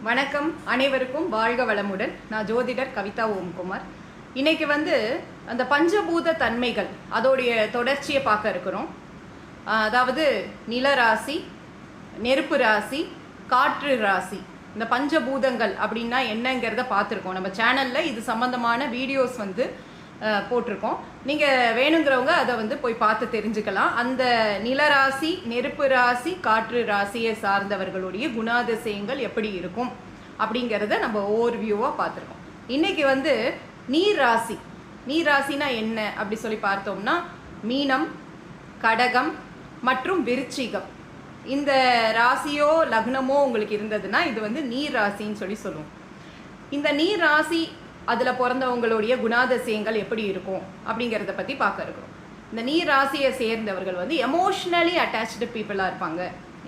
வணக்கம் அனைவருக்கும் வாழ்க வளமுடன். நான் ஜோதிடர் கவிதா ஓம்குமார். இன்னைக்கு அந்த பஞ்சபூத தன்மைகள் அதோடைய தொடர்ச்சியை பார்க்க இருக்கிறோம். அதாவது நில ராசி, நெருப்பு ராசி, காற்று ராசி, இந்த பஞ்சபூதங்கள் அப்படின்னா என்னங்கிறத பார்த்துருக்கோம். நம்ம சேனலில் இது சம்மந்தமான வீடியோஸ் போட்டிருக்கோம். நீங்கள் வேணுங்கிறவங்க அதை போய் பார்த்து தெரிஞ்சுக்கலாம். அந்த நிலராசி, நெருப்பு ராசி, காற்று ராசியை சார்ந்தவர்களுடைய குணாதிசயங்கள் எப்படி இருக்கும் அப்படிங்கிறத நம்ம ஓவர்வியூவாக பார்த்துருக்கோம். இன்றைக்கி நீர் ராசி, நீர் ராசினா என்ன அப்படி சொல்லி பார்த்தோம்னா மீனம், கடகம் மற்றும் விருச்சிகம். இந்த ராசியோ லக்னமோ உங்களுக்கு இருந்ததுன்னா இது நீர் ராசின்னு சொல்லுவோம். இந்த நீர் ராசி அதில் பிறந்தவங்களுடைய குணாதிசயங்கள் எப்படி இருக்கும் அப்படிங்கிறத பற்றி பார்க்க இருக்கிறோம். இந்த நீர் ராசியை சேர்ந்தவர்கள் எமோஷ்னலி அட்டாச்டு பீப்புளாக இருப்பாங்க.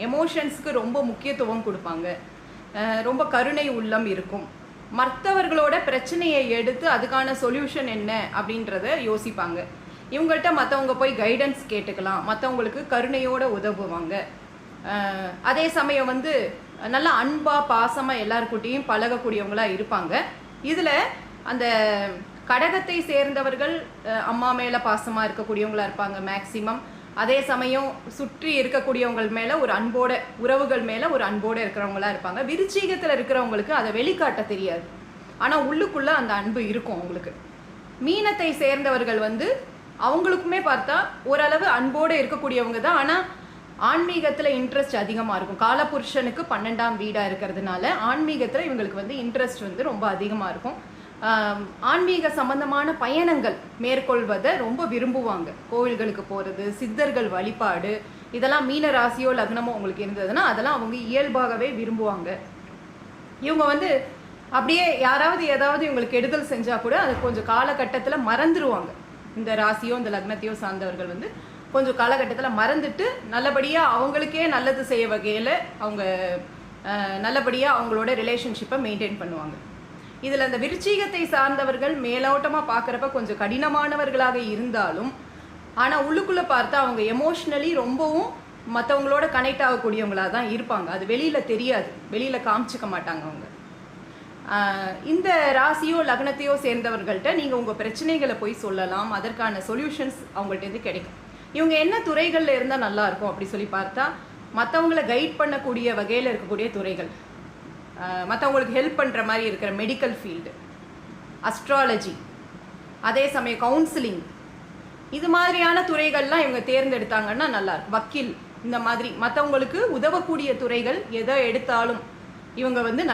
எமோஷன்ஸுக்கு ரொம்ப முக்கியத்துவம் கொடுப்பாங்க. ரொம்ப கருணை உள்ளம் இருக்கும். மற்றவர்களோட பிரச்சனையை எடுத்து அதுக்கான சொல்யூஷன் என்ன அப்படின்றத யோசிப்பாங்க. இவங்கள்ட்ட மற்றவங்க போய் கைடன்ஸ் கேட்டுக்கலாம். மற்றவங்களுக்கு கருணையோடு உதவுவாங்க. அதே சமயம் நல்லா அன்பாக பாசமாக எல்லாருக்கிட்டையும் பழகக்கூடியவங்களாக இருப்பாங்க. இதில் அந்த கடகத்தை சேர்ந்தவர்கள் அம்மா மேலே பாசமாக இருக்கக்கூடியவங்களா இருப்பாங்க மேக்சிமம். அதே சமயம் சுற்றி இருக்கக்கூடியவங்கள் மேலே ஒரு அன்போட, உறவுகள் மேலே ஒரு அன்போடு இருக்கிறவங்களா இருப்பாங்க. விருச்சிகத்தில் இருக்கிறவங்களுக்கு அதை வெளிக்காட்ட தெரியாது, ஆனால் உள்ளுக்குள்ளே அந்த அன்பு இருக்கும் அவங்களுக்கு. மீனத்தை சேர்ந்தவர்கள் அவங்களுக்குமே பார்த்தா ஓரளவு அன்போடு இருக்கக்கூடியவங்க தான், ஆனால் ஆன்மீகத்தில் இன்ட்ரெஸ்ட் அதிகமாக இருக்கும். காலபுருஷனுக்கு 12ஆம் வீடாக இருக்கிறதுனால ஆன்மீகத்தில் இவங்களுக்கு இன்ட்ரெஸ்ட் ரொம்ப அதிகமாக இருக்கும். ஆன்மீக சம்பந்தமான பயணங்கள் மேற்கொள்வதை ரொம்ப விரும்புவாங்க. கோவில்களுக்கு போகிறது, சித்தர்கள் வழிபாடு, இதெல்லாம் மீன ராசியோ லக்னமோ உங்களுக்கு இருந்ததுன்னா அதெல்லாம் அவங்க இயல்பாகவே விரும்புவாங்க. இவங்க அப்படியே யாராவது ஏதாவது இவங்களுக்கு கெடுதல் செஞ்சால் கூட அது கொஞ்சம் காலகட்டத்தில் மறந்துடுவாங்க. இந்த ராசியோ இந்த லக்னத்தையோ சார்ந்தவர்கள் கொஞ்சம் காலகட்டத்தில் மறந்துட்டு நல்லபடியாக அவங்களுக்கே நல்லது செய்ய வகையில் அவங்க நல்லபடியாக அவங்களோட ரிலேஷன்ஷிப்பை மெயின்டைன் பண்ணுவாங்க. இதில் அந்த விருச்சிகத்தை சார்ந்தவர்கள் மேலோட்டமாக பார்க்குறப்ப கொஞ்சம் கடினமானவர்களாக இருந்தாலும், ஆனால் உள்ளுக்குள்ளே பார்த்தா அவங்க எமோஷ்னலி ரொம்பவும் மற்றவங்களோட கனெக்ட் ஆகக்கூடியவங்களாக தான் இருப்பாங்க. அது வெளியில் தெரியாது, வெளியில் காமிச்சிக்க மாட்டாங்க அவங்க. இந்த ராசியோ லக்னத்தையோ சேர்ந்தவர்கள்ட்ட நீங்கள் உங்கள் பிரச்சனைகளை போய் சொல்லலாம். அதற்கான சொல்யூஷன்ஸ் அவங்கள்ட்டேருந்து கிடைக்கும். இவங்க என்ன துறைகளில் இருந்தால் நல்லாயிருக்கும் அப்படி சொல்லி பார்த்தா, மற்றவங்களை கைட் பண்ணக்கூடிய வகையில் இருக்கக்கூடிய துறைகள், மற்றவங்களுக்கு ஹெல்ப் பண்ணுற மாதிரி இருக்கிற மெடிக்கல் ஃபீல்டு, அஸ்ட்ராலஜி, அதே சமயம் கவுன்சிலிங், இது மாதிரியான துறைகள்லாம் இவங்க தேர்ந்தெடுத்தாங்கன்னா நல்லாயிருக்கும். வக்கீல், இந்த மாதிரி மற்றவங்களுக்கு உதவக்கூடிய துறைகள் எதை எடுத்தாலும் இவங்க